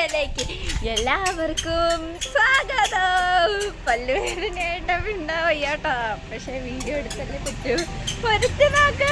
വീഡിയോയിലേക്ക് എല്ലാവർക്കും സ്വാഗതം. പല്ലുവേദനയായിട്ട് ഉണ്ടാവയ്യാട്ടോ, പക്ഷെ വീഡിയോ എടുത്തല്ലേ പറ്റൂ. പൊരുത്തനാക്ക്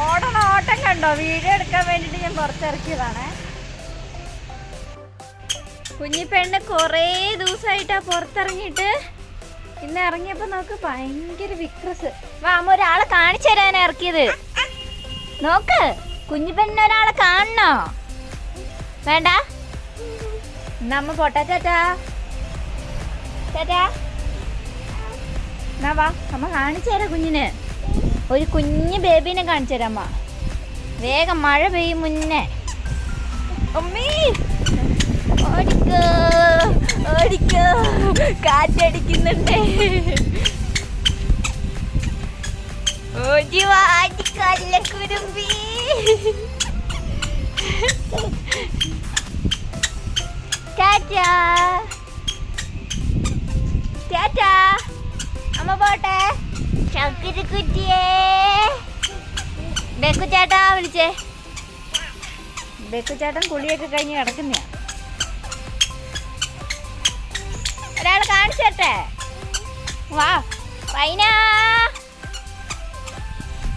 ഓട്ടം കണ്ടോ? വീഡിയോ എടുക്കാൻ വേണ്ടിട്ട് ഞാൻ പുറത്തിറക്കിയതാണ്. കുഞ്ഞിപ്പെണ്ണ് കുറേ ദിവസമായിട്ടാ പുറത്തിറങ്ങിയിട്ട്. ഇന്ന് ഇറങ്ങിയപ്പോ നോക്ക് ഭയങ്കര വിക്രസ്. വാ അമ്മ ഒരാളെ കാണിച്ചു തരാനാ ഇറക്കിയത്. നോക്ക് കുഞ്ഞിപ്പെണ്ണിന് ഒരാളെ കാണണോ? വേണ്ട, നമ്മ പോട്ടെ. ചേട്ടാ ചേട്ടാ എന്നാ വാ, അമ്മ കാണിച്ചു തരാം കുഞ്ഞിന്. ഒരു കുഞ്ഞ് ബേബീനെ കാണിച്ചു തരാം അമ്മ. വേഗം മഴ പെയ്യും മുന്നേ. അമ്മീ ഓടിക്കോ ഓടിക്കോ, കാറ്റടിക്കുന്നുണ്ടേ. ഓടി വാടിക്കല്ല കുരുമ്പി. ടാറ്റാ ടാറ്റാ, അമ്മ പോട്ടെ. ചക്കര കുട്ടിയേ, ബെക്കു ചേട്ടാ വിളിച്ചേ. ബെക്കു ചേട്ടൻ കുളിയൊക്കെ കഴിഞ്ഞ് കിടക്കുന്നയാ. ഒരാൾ കാണിച്ചു തരട്ടെ. വാ റൈന,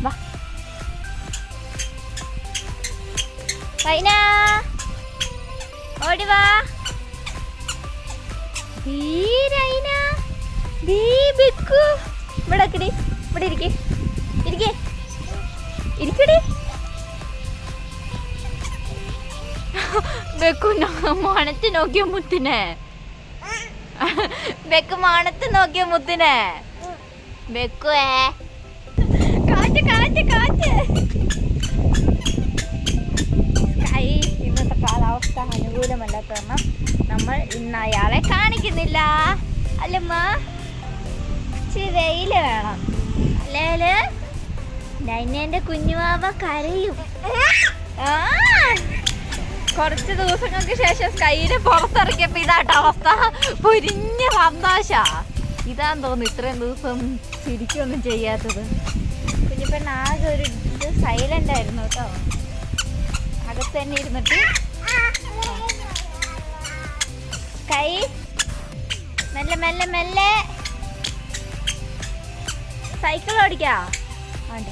വാ റൈന, ഓടി വാ. റൈന ബെക്കു ഇവിടെ ഇവിടെ ഇരിക്കേ ഇരിക്കേ ഇരിക്കടി. ബെക്കു മണത്ത് നോക്കിയ മുത്തിനെ. ബെക്കു മണത്ത് നോക്കിയ മുത്തിനെ. ബെക്കുവേ കാറ്റ് കാറ്റ് കാറ്റ്. ഇന്നത്തെ കാലാവസ്ഥ അനുകൂലമല്ലാത്ത കാരണം നമ്മൾ ഇന്ന് അയാളെ കാണിക്കുന്നില്ല. അല്ലമ്മ ഇച്ചിരി വെയില് വേണം, അല്ലേല് നൈനേന്റെ കുഞ്ഞുവാവ കരയും. കുറച്ച് ദിവസങ്ങൾക്ക് ശേഷം സ്കൈനെ പുറത്തിറക്കിയപ്പോ ഇതാട്ടോ അവസ്ഥ. പൊരിഞ്ഞ സന്തോഷ. ഇതാന്ന് തോന്നുന്നു ഇത്രയും ദിവസം ചിരിക്കൊന്നും ചെയ്യാത്തത്. കുഞ്ഞിപ്പെണ്ണ് ആകെ ഒരു ഇത് സൈലന്റ് ആയിരുന്നു കേട്ടോ. അകത്ത് തന്നെ ഇരുന്നിട്ട്. സ്കൈ മെല്ലെ മെല്ലെ മെല്ലെ സൈക്കിൾ ഓടിക്കാ. വേണ്ട,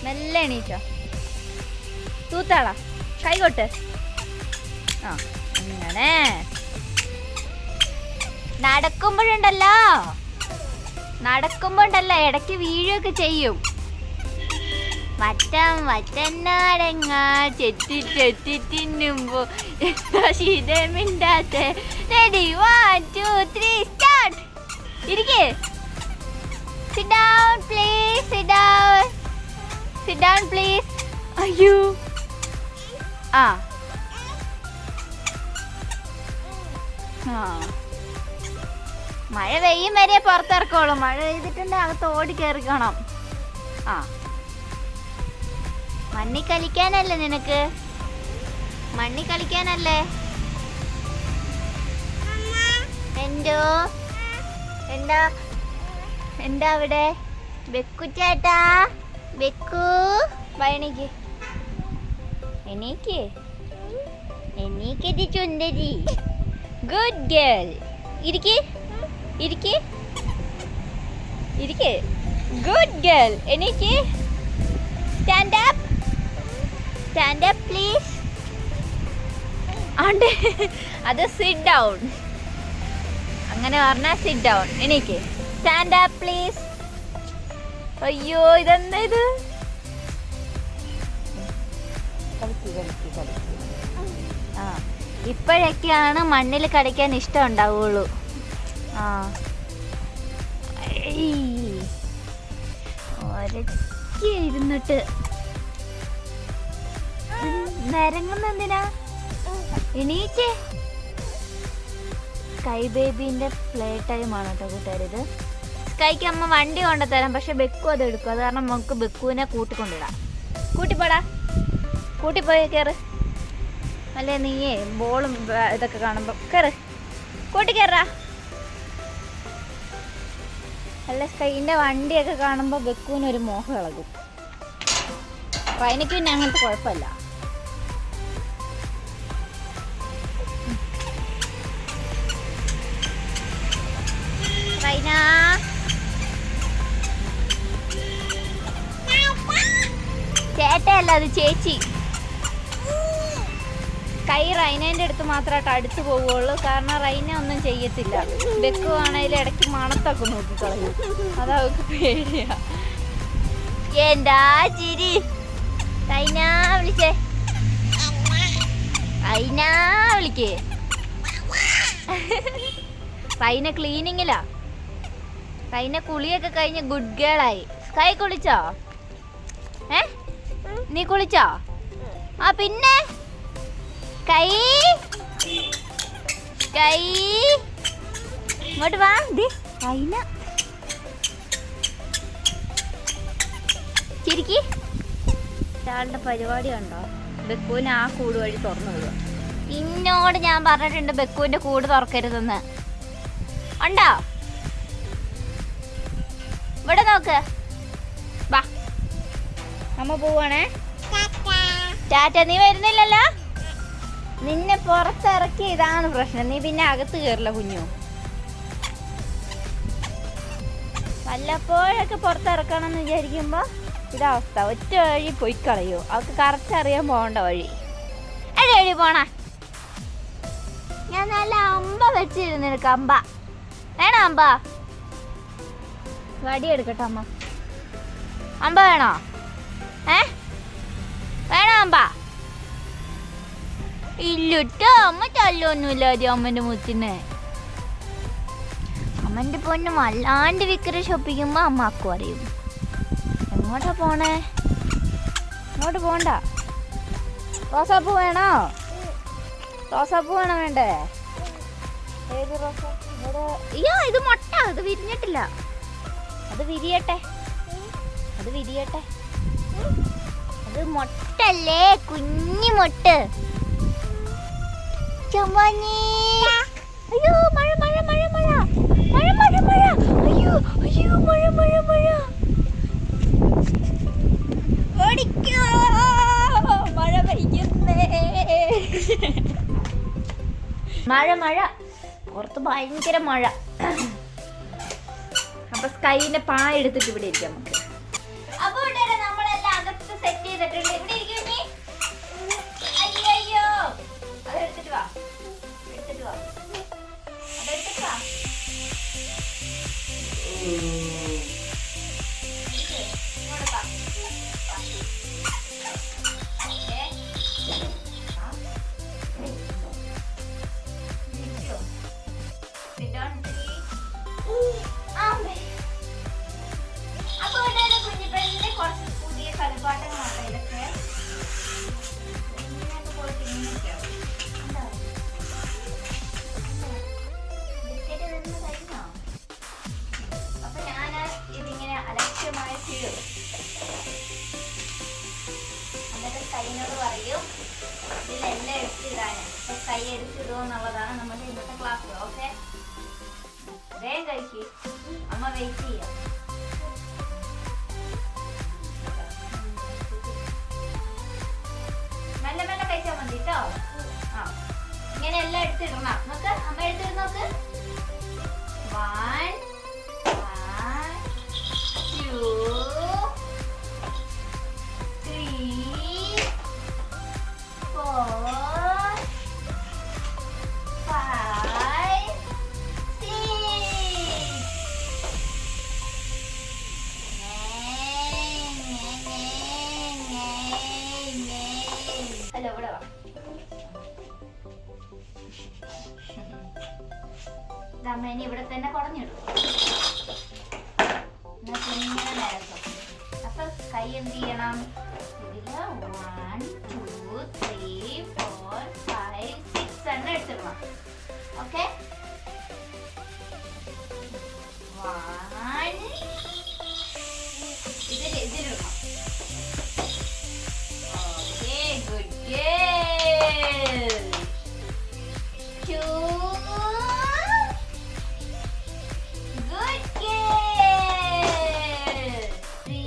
മെല്ലെ എണീച്ചോ. തൂത്താളാ കൈ കൊട്ട്. ആ അങ്ങനെ നടക്കുമ്പോണ്ടല്ലോ ഇടയ്ക്ക് വീഴൊക്കെ ചെയ്യും. വറ്റന്നാരങ്ങ ചെത്തി ചെത്തി തിന്നുമ്പോ എന്താ ശീതമിണ്ടാത്തെ. Ready 1 2 3 start. ഇരിക്കേ. Sit down please, sit down. Sit down please. അയ്യോ ആ മഴ പെയ്യും വരെ പുറത്തിറക്കോളും. മഴ പെയ്തിട്ടുണ്ടെങ്കിൽ അകത്ത് ഓടി കയറിക്കണം. ആ മണ്ണി കളിക്കാനല്ലേ നിനക്ക്? മണ്ണി കളിക്കാനല്ലേ? എന്തോ എന്താ എന്താ അവിടെ? ബെക്കു ചേട്ടാ, ബെക്കു വയണിക്ക് എണീക്ക് എണീക്കത് ചുണ്ടരി. Good girl. ഇരിക്ക് ഇരിക്ക് ഇരിക്ക്. Good girl. എണീക്ക്. Stand up. Stand up please. ആണ്ട് അത് സിറ്റ് ഡൗൺ. അങ്ങനെ പറഞ്ഞാൽ സിറ്റ് ഡൗൺ. എണീക്ക്. Stand up please. അയ്യോ ഇതെന്താ ഇത്? ആ ഇപ്പോഴൊക്കെയാണ് മണ്ണിൽ കളിക്കാൻ ഇഷ്ടം ഉണ്ടാവുള്ളൂ. ആ ഒരൊക്കെ ഇരുന്നിട്ട് നിരങ്ങുന്ന എന്തിനാ? എണീച്ചേ. സ്കൈ ബേബീൻ്റെ പ്ലേ ടൈമാണ് കേട്ടോ കൂട്ടുകാരിത്. സ്കൈക്ക് അമ്മ വണ്ടി കൊണ്ടുതരാം, പക്ഷെ ബെക്കു അത് എടുക്കും. അത് കാരണം നമുക്ക് ബെക്കുവിനെ കൂട്ടിക്കൊണ്ടിടാം. കൂട്ടിപ്പോടാ, കൂട്ടിപ്പോയി കയറ്. അല്ലേ നീയേ ബോളും ഇതൊക്കെ കാണുമ്പോൾ കയറ്, കൂട്ടി കയറാ. അല്ല സ്കൈൻ്റെ വണ്ടിയൊക്കെ കാണുമ്പോൾ ബെക്കുവിനൊരു മോഹം ഇളകും. അപ്പോൾ അതിനൊക്കെ പിന്നെ അങ്ങനത്തെ കുഴപ്പമില്ല. റൈന ചേട്ടയല്ല അത് ചേച്ചി. കൈ റൈനേൻ്റെ അടുത്ത് മാത്രമായിട്ട് അടുത്ത് പോവുള്ളൂ. കാരണം റൈന ഒന്നും ചെയ്യത്തില്ല. ബെക്കുവാണെങ്കിൽ ഇടയ്ക്ക് മണത്തൊക്കെ നോക്കിക്കളയും. അതവർക്ക് പേടിയാ. എന്താ ചിരി? റൈന വിളിച്ചേ, റൈന വിളിക്കേ. റൈന ക്ലീനിങ്ങിലാ. റൈന കുളിയൊക്കെ കഴിഞ്ഞ് ഗുഡ് ഗേളായി. കൈ കുളിച്ചോ? നീ കുളിച്ചോ? ആ പിന്നെ കൈ കൈ ഇങ്ങോട്ട് വാ. റൈന ചിരിക്കി. ഒരാളുടെ പരിപാടി ഉണ്ടോ? ബെക്കുവിന് ആ കൂട് വഴി തുറന്നു വിടുക. ഇന്നോട് ഞാൻ പറഞ്ഞിട്ടുണ്ട് ബെക്കുവിന്റെ കൂട് തുറക്കരുതെന്ന്. ഉണ്ടോ? ഇവിടെ നോക്ക്. വാ അമ്മ പോവാണേ. ടാറ്റ. നീ വരുന്നില്ലല്ലോ. നിന്നെ പുറത്തിറക്കി ഇതാണ് പ്രശ്നം. നീ പിന്നെ അകത്ത് കയറില്ല കുഞ്ഞു. വല്ലപ്പോഴൊക്കെ പുറത്തിറക്കണം എന്ന് വിചാരിക്കുമ്പോ ഇതവസ്ഥ. ഒറ്റ വഴി പോയി കളയൂ. അവർക്ക് കറക്റ്റ് അറിയാൻ പോകേണ്ട വഴി. എഴി വഴി പോണ. ഞാൻ നല്ല അമ്പ വെച്ചിരുന്നു. നിനക്ക് അമ്പ വേണോ? അമ്പ വടി എടുക്കട്ടെ അമ്മ. അമ്പ വേണോ? വേണോ അമ്പ? ഇല്ലട്ടോ, അമ്മ തല്ലൊന്നുമില്ലാതെ അമ്മന്റെ മുത്തിനെ. അമ്മന്റെ പൊന്നും അല്ലാണ്ട് വിക്കര ഷോപ്പിക്കുമ്പോ അമ്മക്കും അറിയും. എങ്ങോട്ടാ പോണേ? ഇങ്ങോട്ട് പോണ്ട. റോസാപ്പൂ വേണോ? റോസാപ്പൂ വേണോ? വേണ്ടേ? ഏത് റോസാ? അയ്യോ ഇത് മൊട്ട. ഇത് വിരിഞ്ഞിട്ടില്ല. അത് വിരിയട്ടെ. അത് വിരിയട്ടെ. അത് മൊട്ടല്ലേ, കുഞ്ഞി മൊട്ട്. ചമ്മാഞ്ഞി. അയ്യോ മഴ മഴ മഴ മഴ മഴ മഴ മഴ. അയ്യോ അയ്യോ മഴ മഴ മഴ. ഓടിക്കോ, മഴ പെയ്യുന്നേ. മഴ മഴ. പുറത്ത് ഭയങ്കര മഴ. അപ്പൊ സ്കൈന്റെ പായ എടുത്തിട്ട് ഇവിടെ ഇരിക്കാം നമുക്ക്. അപ്പൊ നമ്മളെല്ലാം അകത്ത് സെറ്റ് ചെയ്തിട്ടുണ്ട്. ഇവിടെ ഇരിക്കും നീ. അയ്യോ അതെടുത്തിട്ട് വാ. എടുത്തിട്ട് വാ. അതെടുത്തിട്ട് വാ. കൈനോട് പറയും ഇതിലെല്ലാം എടുത്തിടാൻ. കൈ എടുത്തിടുക എന്നുള്ളതാണ് നമ്മുടെ ഇന്നത്തെ ക്ലാസ്. ഓക്കെ, വേഗം കഴിക്ക്. അമ്മ വെയിറ്റ് ചെയ്യാം. മെല്ലെ മെല്ലെ കഴിച്ചാൽ മതി കേട്ടോ. ആ ഇങ്ങനെ എല്ലാം എടുത്തിടണം. നോക്ക്, അമ്മ എടുത്തിട്ട് നോക്ക്. 1 2 3 4 5 6. ഹലോ, ഇവിടെ വാ. അമ്മേനെ ഇവിടെ തന്നെ കുറഞ്ഞിടും. ഇങ്ങനെ നേരത്തെ അപ്പൊ കൈ എന്ത് ചെയ്യണം? ഇതില് 1 2 3 4 5 6 എണ്ണം എടുത്തിടണം. ഓക്കെ, 1 ഇതിലിടണം. Okay, good girl. 2 good girl. 3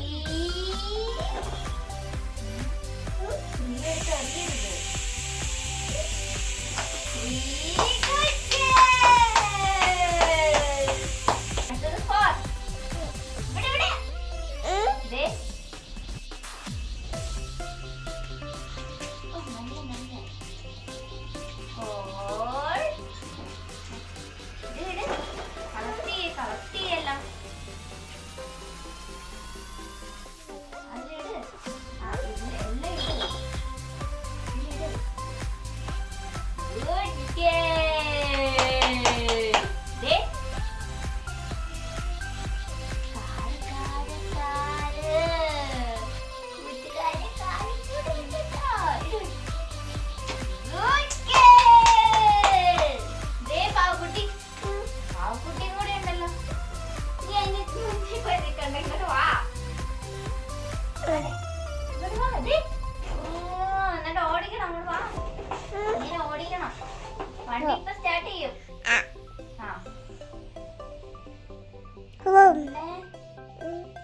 വണ്ടി ഇപ്പൊ സ്റ്റാർട്ട് ചെയ്യും.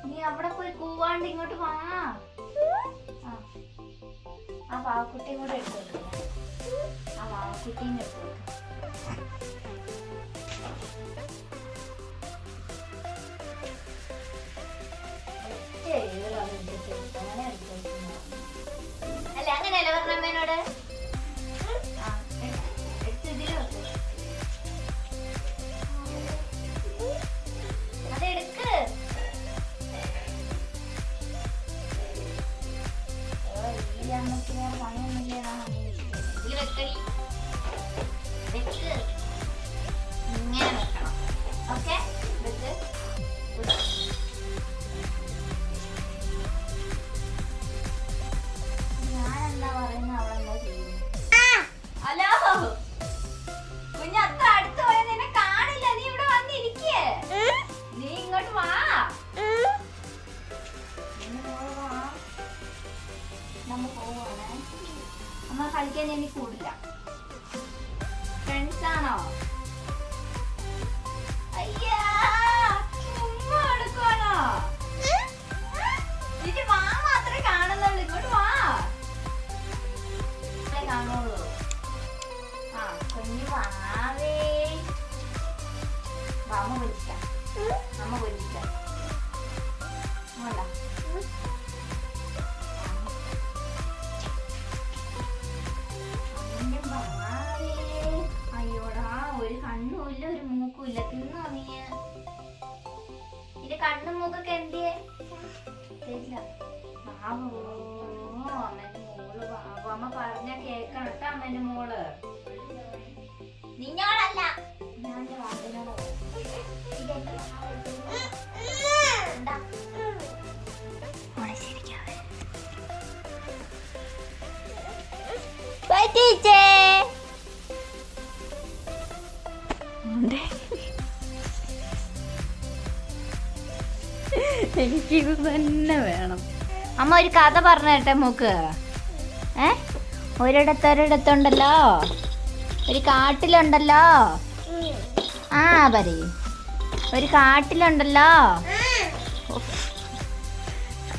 നീ അവിടെ പോയി കൂവാണ്ട് ഇങ്ങോട്ട് വാ. ആ പാവക്കുട്ടിയും കൂടെ എടുത്തു വെക്കാം. ആ പാവക്കുട്ടിയും എടുത്തു വെക്കാം. അല്ല അങ്ങനെയല്ല പറഞ്ഞ അമ്മേനോട്. അതെടുക്ക്. ഇങ്ങനെ വെക്കണം. ഓക്കെ ഞാനെന്താ പറയുന്ന അവളെന്താ ചെയ്യുന്നു? ഹലോ കുഞ്ഞ്, അത്ര അടുത്ത് പോയാൽ നിന്നെ കാണില്ല. നീ ഇവിടെ വന്നിരിക്കേ. നീ ഇങ്ങോട്ട് വാ. നമ്മ പോവാണേ. അമ്മ കളിക്കാൻ എനിക്ക് കൂടില്ല. ഫ്രണ്ട്സ് ആണോ? അയ്യാ ഉമ്മ എടുക്കുവാണോ? ഇതിന്റെ വാ മാത്രമേ കാണുന്നുള്ളൂ. ഇങ്ങോട്ട് വാ. കാണുള്ളൂ. ആ കുഞ്ഞു വാവേ. അമ്മ പൊരിക്കാം. അമ്മ പൊരിക്കാം. അയ്യോടാ, ഒരു കണ്ണുമില്ല ഒരു മൂക്കുമില്ല. തിന്നോ നീ? ഇത് കണ്ണും മൂക്കൊക്കെ എന്തിയെ? ബാബു, അമ്മേന്റെ മോള് ബാബു. അമ്മ പറഞ്ഞ കേക്കണം കേട്ടോ അമ്മേന്റെ മോള്. നിന്നോടല്ല, ഞാൻ എന്റെ വാപ്പിനോട്. എനിക്കിത് തന്നെ വേണം. അമ്മ ഒരു കഥ പറഞ്ഞേട്ടെ മോക്ക്. ഒരിടത്തൊരിടത്തുണ്ടല്ലോ, ഒരു കാട്ടിലുണ്ടല്ലോ. ആ പറയും. ഒരു കാട്ടിലുണ്ടല്ലോ.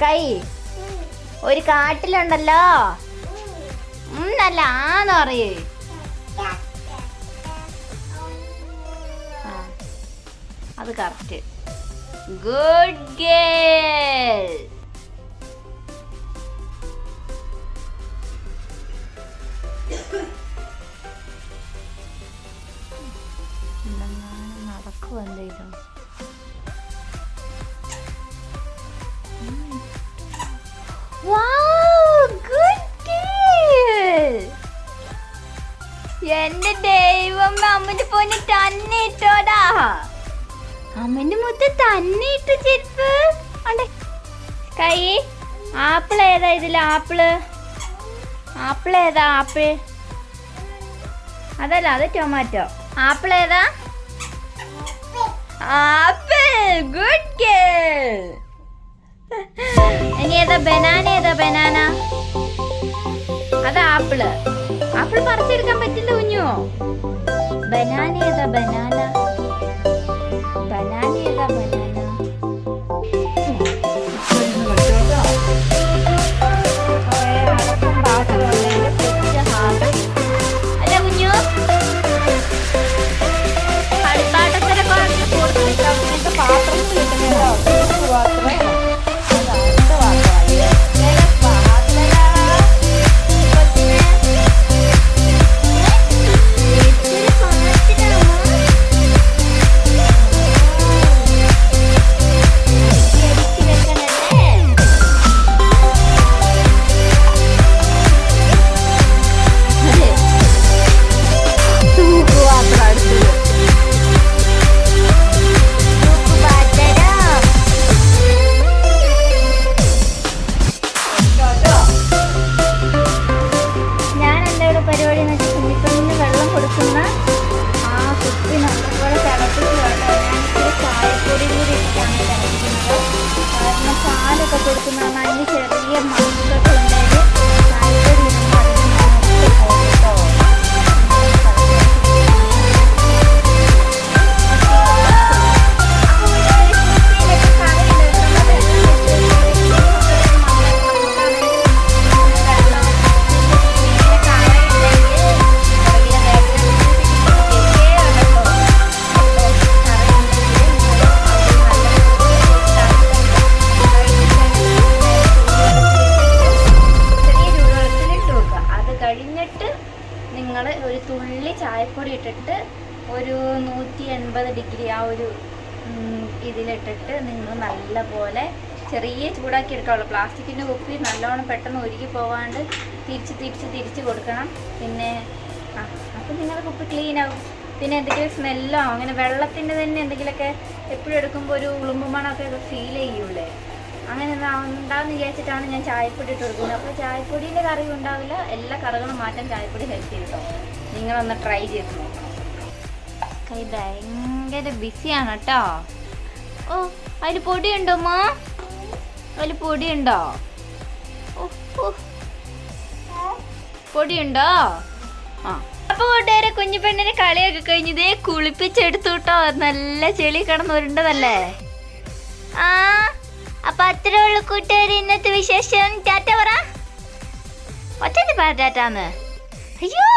കൈ ഒരു കാട്ടിലുണ്ടല്ലോ. നല്ല ആന്ന് പറയേ. അത് കറക്റ്റ്. Good girl. നടക്കുവെന്തോ. എന്റെ ദൈവം, അമ്മന്റെ പൊന്ന് തന്നെ ഇട്ടോടാ. അമ്മന്റെ മുത്ത് തന്നെ ഇട്ടു ചെരുപ്പ്. കൈ ആപ്പിൾ ഏതാ ഇതില്? ആപ്പിള് ഏതാ? ആപ്പിൾ അതല്ല, അത് ടൊമാറ്റോ. ആപ്പിൾ ഏതാ? ആപ്പിൾ. Good girl. ഇനി ഏതാ? ബനാന ഏതാ? ബനാന. അത് ആപ്പിള്. ആപ്പിൾ പറിച്ചെടുക്കാൻ പറ്റില്ല കുഞ്ഞോ. ബനാന ഏതാ? ബനാന. ബനാന ഏതാ? ബനാന. അല്ല കുഞ്ഞു, കളിപ്പാട്ടത്തിലൊക്കെ പാത്രം കഴിഞ്ഞിട്ട് നിങ്ങൾ ഒരു തുള്ളി ചായപ്പൊടി ഇട്ടിട്ട് ഒരു 180 ഡിഗ്രി ആ ഒരു ഇതിലിട്ടിട്ട് നിങ്ങൾ നല്ലപോലെ ചെറിയ ചൂടാക്കി എടുക്കാവുള്ളൂ. പ്ലാസ്റ്റിക്കിൻ്റെ കുപ്പി നല്ലോണം പെട്ടെന്ന് ഉരുകി പോകാണ്ട് തിരിച്ച് കൊടുക്കണം. പിന്നെ അപ്പം നിങ്ങളുടെ കുപ്പി ക്ലീൻ ആവും. പിന്നെ എന്തെങ്കിലും സ്മെല്ലോ അങ്ങനെ വെള്ളത്തിൻ്റെ തന്നെ എന്തെങ്കിലുമൊക്കെ എപ്പോഴും എടുക്കുമ്പോൾ ഒരു ഉളുമ്പ് മണമൊക്കെ ഫീൽ ചെയ്യൂലേ, അങ്ങനെ ഉണ്ടാകുന്ന വിചാരിച്ചിട്ടാണ് ഞാൻ ചായപ്പൊടി ഇട്ട് കൊടുക്കുന്നത്. അപ്പോൾ ചായപ്പൊടീൻ്റെ കറി ഉണ്ടാവില്ല, എല്ലാ കറികളും മാറ്റാൻ ചായപ്പൊടി ഹെൽപ്പ് ചെയ്തോ. നിങ്ങളൊന്ന് ട്രൈ ചെയ്ത് നോക്കണം. കൈ ഭയങ്കര ബിസിയാണ് കേട്ടോ. ഓ അതിൽ പൊടിയുണ്ടോ അമ്മ? അതിൽ പൊടിയുണ്ടോ? പൊടിയുണ്ടോ? ആ അപ്പോൾ കൂട്ടുകാരെ കുഞ്ഞു പെണ്ണിനെ കളിയൊക്കെ കഴിഞ്ഞതേ കുളിപ്പിച്ചെടുത്തു കേട്ടോ. നല്ല ചെളി കിടന്ന് ഉരുണ്ടതല്ലേ. ആ അപ്പൊ അത്രേ ഉള്ളു കൂട്ടുകാരി ഇന്നത്തെ വിശേഷം. ടാറ്റ പറ. ഒറ്റ പറ ടാറ്റാന്ന്. അയ്യോ